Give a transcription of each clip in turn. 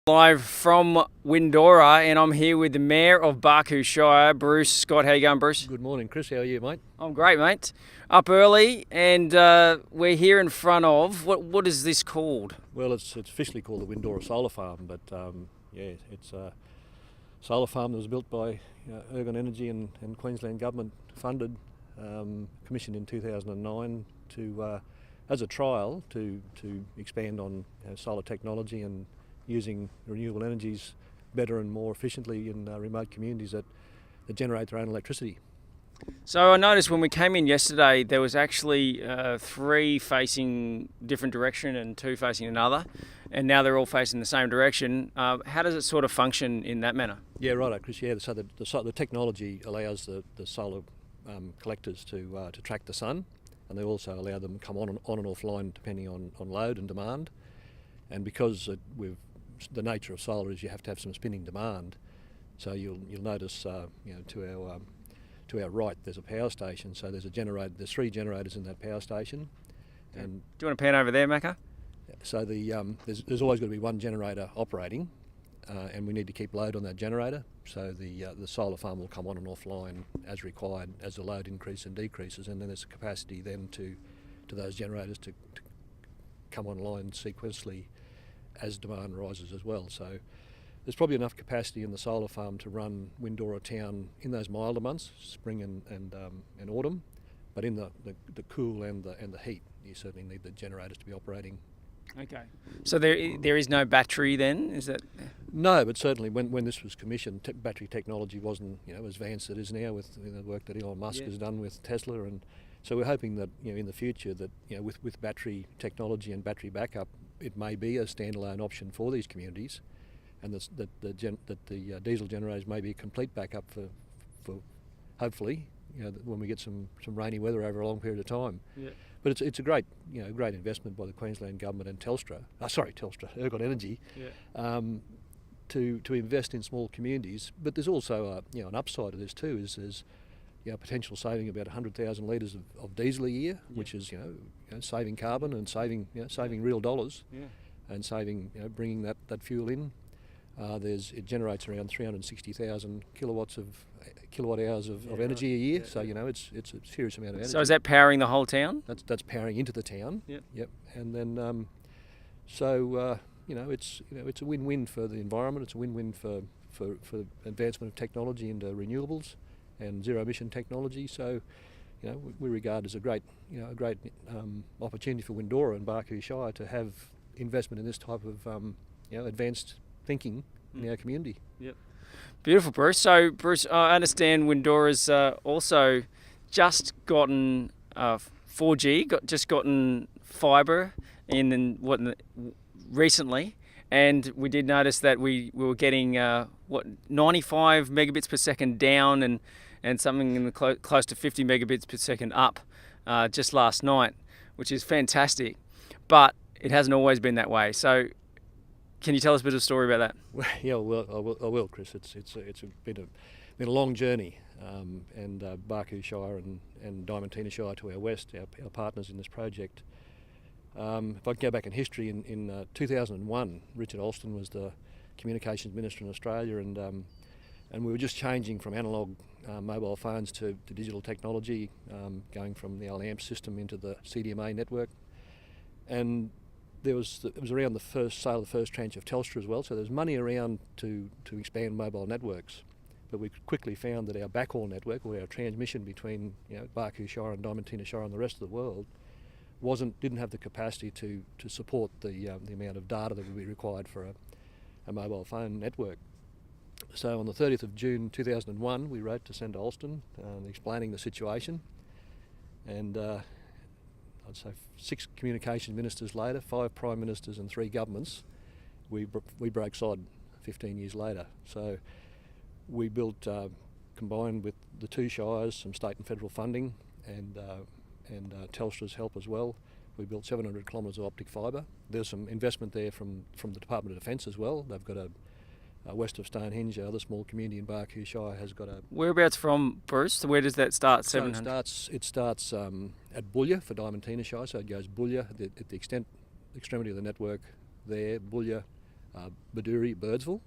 Live from Windora, and I'm here with the Mayor of Barcoo, Shire, Bruce Scott. How you going, Bruce? Good morning, Chris. How are you, mate? I'm great, mate. Up early, and we're here in front of what is this called? Well, it's officially called the Windora Solar Farm, but it's a solar farm that was built by Ergon Energy and Queensland Government funded, commissioned in 2009 to as a trial to expand on solar technology and using renewable energies better and more efficiently in remote communities that generate their own electricity. So I noticed when we came in yesterday, there was actually 3 facing different direction and 2 facing another, and now they're all facing the same direction. How does it sort of function in that manner? Yeah, right, Chris. Yeah, so the technology allows the solar collectors to track the sun, and they also allow them to come on and offline depending on load and demand. And because the nature of solar is you have to have some spinning demand, so you'll notice to our right there's a power station. So there's 3 generators in that power station. And do you want to pan over there, Macca? so there's always got to be one generator operating, and we need to keep load on that generator. So the solar farm will come on and offline as required as the load increases and decreases, and then there's a capacity then to those generators to come online sequentially as demand rises as well. So there's probably enough capacity in the solar farm to run Windora town in those milder months, spring and autumn. But in the cool and the heat, you certainly need the generators to be operating. Okay. So there is no battery then, is that? No, but certainly when this was commissioned, battery technology wasn't as advanced as it is now with the work that Elon Musk has done with Tesla, and so we're hoping that in the future that with battery technology and battery backup, it may be a standalone option for these communities, and that the diesel generators may be a complete backup for hopefully when we get some rainy weather over a long period of time. Yeah. But it's a great investment by the Queensland Government and Ergon Energy, to invest in small communities. But there's also an upside to this too. Is potential saving about 100,000 litres of diesel a year, which is saving carbon and saving real dollars, and saving bringing that fuel in. It generates around 360,000 kilowatt hours of energy a year. So it's a serious amount of energy. So is that powering the whole town? That's powering into the town. Yep. And then it's a win-win for the environment. It's a win-win for advancement of technology into renewables and zero emission technology. So we regard as a great opportunity for Windora and Barcoo Shire to have investment in this type of advanced thinking in our community. Yep. Beautiful, Bruce. So, Bruce, I understand Windora's also just gotten 4G, just gotten fibre recently, and we did notice that we were getting 95 megabits per second down and something in the close to 50 megabits per second up just last night, which is fantastic. But it hasn't always been that way. So, can you tell us a bit of a story about that? Well, yeah, I will, Chris. It's been a long journey, and Barcoo Shire and Diamantina Shire to our west, our partners in this project. If I go back in history, in 2001, Richard Alston was the Communications Minister in Australia, and we were just changing from analogue mobile phones to digital technology, going from the LAMP system into the CDMA network, and it was around the first sale of the first tranche of Telstra as well, so there's money around to expand mobile networks. But we quickly found that our backhaul network, or our transmission between Barcoo Shire and Diamantina Shire and the rest of the world, didn't have the capacity to support the amount of data that would be required for a mobile phone network. So on the 30th of June 2001, we wrote to Senator Alston explaining the situation, and I'd say 6 communications ministers later, 5 prime ministers and 3 governments, we broke sod 15 years later. So we built, combined with the 2 shires, some state and federal funding, and Telstra's help as well, we built 700 kilometres of optic fibre. There's some investment there from the Department of Defence as well. They've got west of Stonehenge, our other small community in Barcoo Shire has got a... Whereabouts from, Bruce? Where does that start? So it starts at Boulia for Diamantina Shire, so it goes Boulia at the extremity of the network there, Boulia, Baduri, Birdsville,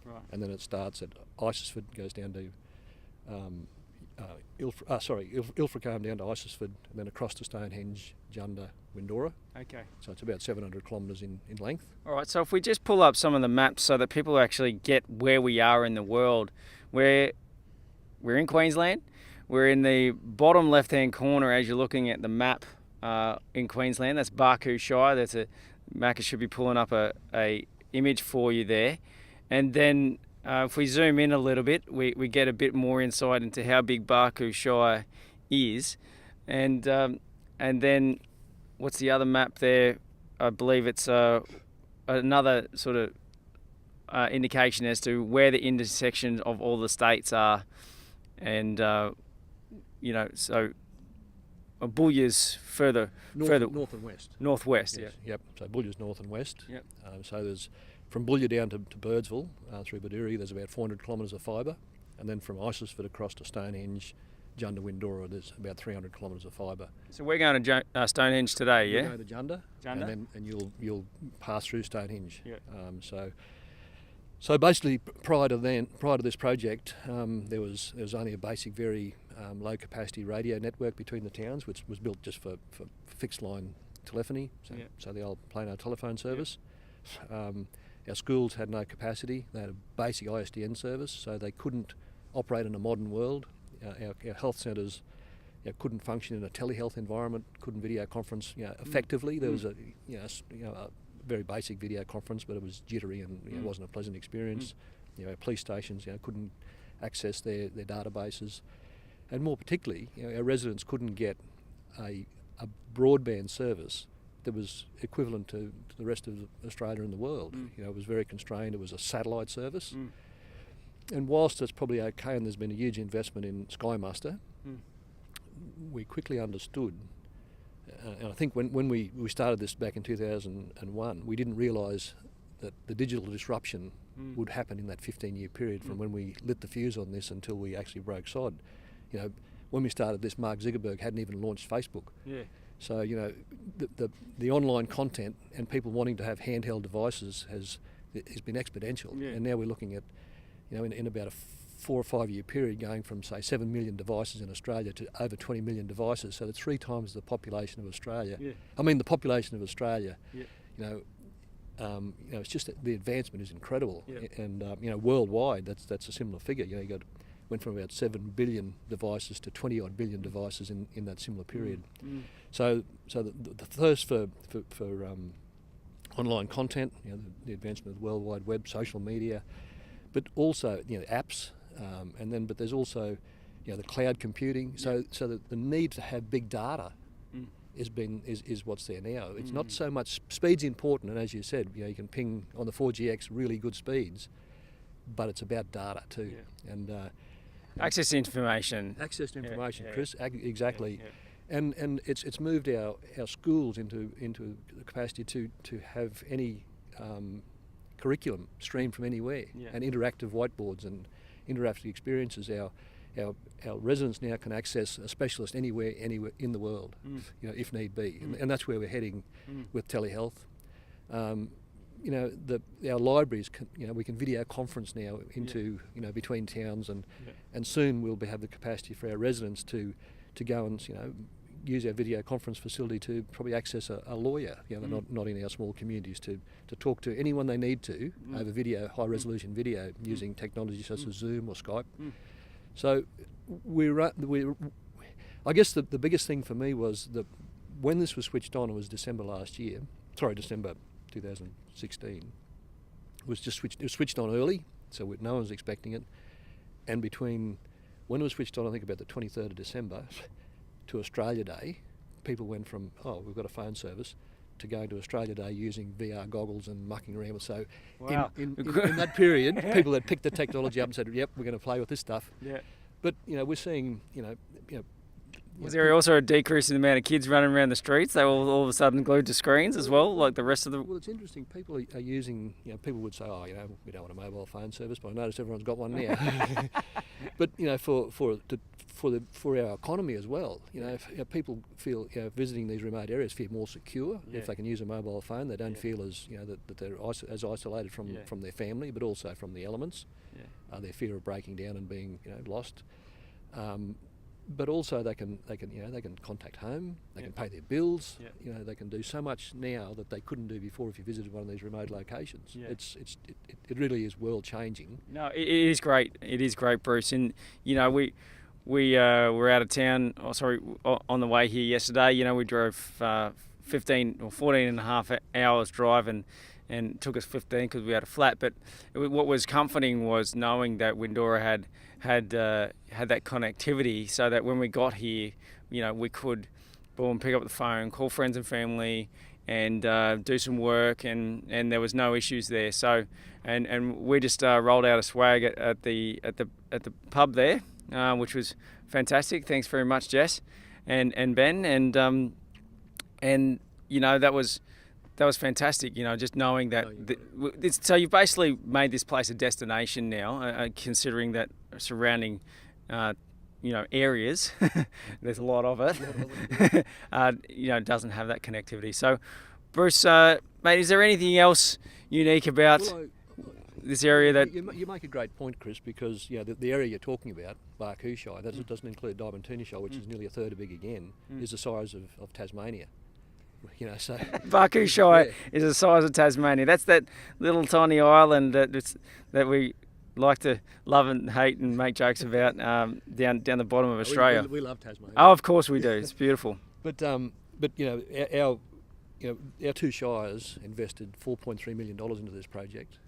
Right. and then it starts at Isisford, goes down to Ilfracombe down to Isisford, and then across to Stonehenge, Junda, Windora. Okay. So it's about 700 kilometres in length. All right, so if we just pull up some of the maps so that people actually get where we are in the world, we're in Queensland. We're in the bottom left-hand corner as you're looking at the map in Queensland. That's Barcoo Shire. Macca should be pulling up a image for you there. And then if we zoom in a little bit, we get a bit more insight into how big Barcoo Shire is. And then what's the other map there? I believe it's another sort of indication as to where the intersections of all the states are. And, so Bullia's further North and west. Northwest, Yes. Yep. So Bullia's north and west. Yep. So there's from Bullia down to Birdsville through Baduri. There's about 400 kilometres of fibre, and then from Isisford across to Stonehenge, Junda, Windora, there's about 300 kilometres of fibre. So we're going to Stonehenge today, yeah? You go to Junda, Junda? and you'll pass through Stonehenge. Yeah. So basically, prior to this project, there was only a basic, very low capacity radio network between the towns, which was built just for fixed line telephony, so the old plain old telephone service. Our schools had no capacity. They had a basic ISDN service, so they couldn't operate in a modern world. Our health centres couldn't function in a telehealth environment, couldn't video conference effectively. There was a very basic video conference, but it was jittery and it wasn't a pleasant experience. Our police stations couldn't access their databases, and more particularly, our residents couldn't get a broadband service that was equivalent to the rest of Australia and the world. It was very constrained. It was a satellite service. And whilst it's probably okay and there's been a huge investment in Sky Muster, we quickly understood, and I think when we started this back in 2001, we didn't realise that the digital disruption would happen in that 15-year period from when we lit the fuse on this until we actually broke sod. When we started this, Mark Zuckerberg hadn't even launched Facebook. Yeah. So, the online content and people wanting to have handheld devices has been exponential. Yeah. And now we're looking at, in about a 4 or 5 year period going from, say, 7 million devices in Australia to over 20 million devices. So that's 3 times the population of Australia. Yeah. I mean, the population of Australia, it's just that the advancement is incredible. Yeah. And, worldwide, that's a similar figure. Went from about 7 billion devices to 20 odd billion devices in that similar period. So the thirst for online content, the advancement of the World Wide Web, social media, but also apps, but there's also the cloud computing. So that the need to have big data is what's there now. It's not so much speed's important, and as you said, you can ping on the 4GX really good speeds, but it's about data too. Yeah. And access to information. Access to information, Chris. Exactly. Yeah. And it's moved our schools into the capacity to have any curriculum streamed from anywhere, and interactive whiteboards and interactive experiences. Our residents now can access a specialist anywhere in the world, if need be, and that's where we're heading with telehealth. Our libraries we can video conference now into between towns, and soon we'll have the capacity for our residents to go and use our video conference facility to probably access a lawyer, not in our small communities, to talk to anyone they need to over video, high resolution video, using technology such as Zoom or Skype. So I guess the biggest thing for me was that when this was switched on, it was December 2016. It was switched on early, so no one was expecting it. And between when it was switched on, I think about the 23rd of December, to Australia Day, people went from, we've got a phone service, to going to Australia Day using VR goggles and mucking around. So wow. in that period, people had picked the technology up and said, yep, we're going to play with this stuff. Yeah. But we're seeing Was there also a decrease in the amount of kids running around the streets? They were all of a sudden glued to screens as well, like the rest of the... Well, it's interesting. People are using, people would say, oh, we don't want a mobile phone service, but I notice everyone's got one now. But, for our economy as well, if people feel, visiting these remote areas feel more secure if they can use a mobile phone. They don't feel as, that they're as isolated from their family, but also from the elements. Their fear of breaking down and being, lost. But also they can contact home. They can pay their bills. They can do so much now that they couldn't do before if you visited one of these remote locations. It really is world changing. No, it is great. It is great, Bruce. And we were out of town. On the way here yesterday. We drove 15 or 14 and a half hours drive and it took us 15 because we had a flat. But what was comforting was knowing that Windora had that connectivity, so that when we got here, we could pick up the phone, call friends and family, and do some work, and there was no issues there. So, and we just rolled out a swag at the pub there, which was fantastic. Thanks very much, Jess and Ben, and that was fantastic, just knowing that. So you've basically made this place a destination now, considering that surrounding, areas, there's a lot of it, doesn't have that connectivity. So, Bruce, mate, is there anything else unique about this area that... You make a great point, Chris, because the area you're talking about, Barcoo Shire, that doesn't include Diamantina Shire, which is nearly a third as big again, is the size of Tasmania. So Barcoo Shire is the size of Tasmania. That's that little tiny island that we like to love and hate and make jokes about down the bottom of Australia. We love Tasmania. Oh, of course we do. It's beautiful. But our two shires invested $4.3 million into this project.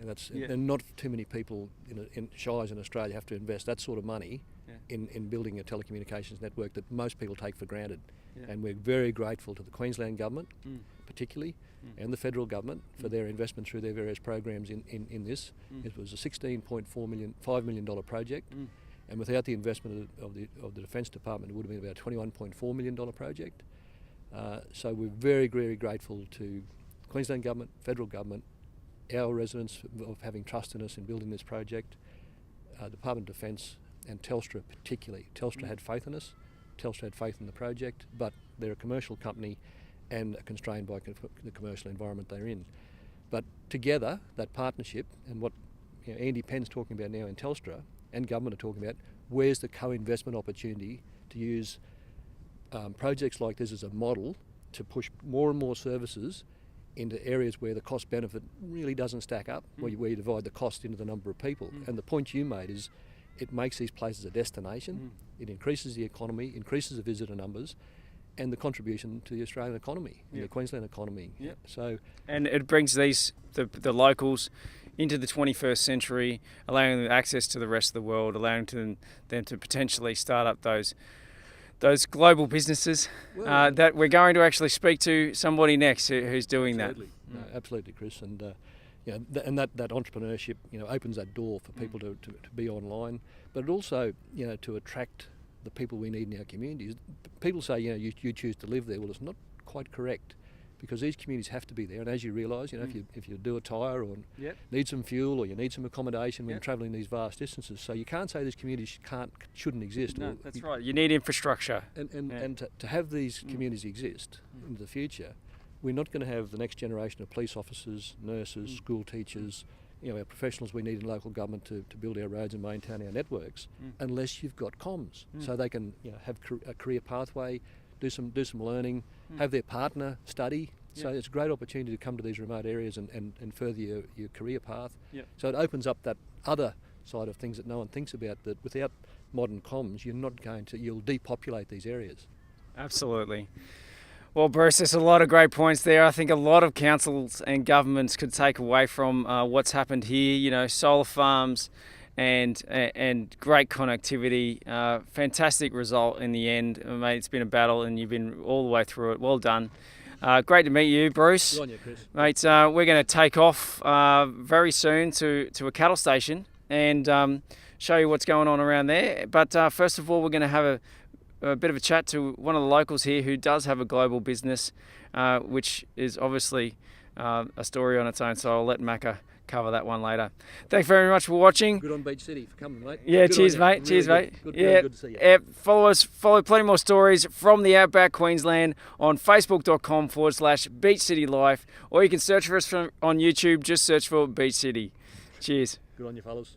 And not too many people in shires in Australia have to invest that sort of money in building a telecommunications network that most people take for granted. And we're very grateful to the Queensland government, particularly, and the federal government for their investment through their various programs in this. It was a $16.5 million project, and without the investment of the Defence Department, it would have been about a $21.4 million project. So we're very, very grateful to the Queensland government, federal government, our residents of having trust in us in building this project, Department of Defence, and Telstra particularly. Telstra had faith in us. Telstra had faith in the project, but they're a commercial company and are constrained by the commercial environment they're in. But together, that partnership and what Andy Penn's talking about now in Telstra and government are talking about, where's the co-investment opportunity to use projects like this as a model to push more and more services into areas where the cost benefit really doesn't stack up, where you divide the cost into the number of people. And the point you made is it makes these places a destination, it increases the economy, increases the visitor numbers, and the contribution to the Australian economy, the Queensland economy. So, and it brings the locals into the 21st century, allowing them access to the rest of the world, allowing them to potentially start up those global businesses that we're going to actually speak to somebody next who's doing that. No, absolutely, Chris. And and that entrepreneurship opens that door for people to be online, but it also to attract the people we need in our communities. People say you choose to live there. Well, it's not quite correct, because these communities have to be there. And as you realise, if you do a tyre or need some fuel or you need some accommodation when you're travelling these vast distances, so you can't say these communities shouldn't exist. No, that's right. You need infrastructure. And to have these communities exist into the future, we're not going to have the next generation of police officers, nurses, school teachers, our professionals we need in local government to build our roads and maintain our networks, unless you've got comms, so they can have a career pathway, do some learning, have their partner study. So it's a great opportunity to come to these remote areas and further your career path. So it opens up that other side of things that no one thinks about, that without modern comms you'll depopulate these areas. Absolutely. Well, Bruce, there's a lot of great points there. I think a lot of councils and governments could take away from what's happened here. Solar farms and great connectivity. Fantastic result in the end, mate. It's been a battle, and you've been all the way through it. Well done. Great to meet you, Bruce. Good on you, Chris. Mate, we're going to take off very soon to a cattle station and show you what's going on around there. But first of all, we're going to have a bit of a chat to one of the locals here who does have a global business, which is obviously a story on its own. So I'll let Macca cover that one later. Thanks very much for watching. Good on Beach City for coming, mate. Yeah, Good cheers, on you. mate. Really Cheers, mate. Good, Yeah, really good to see you. follow us. Follow plenty more stories from the outback Queensland on facebook.com/Beach City Life, or you can search for us on YouTube. Just search for Beach City. Cheers. Good on you, fellas.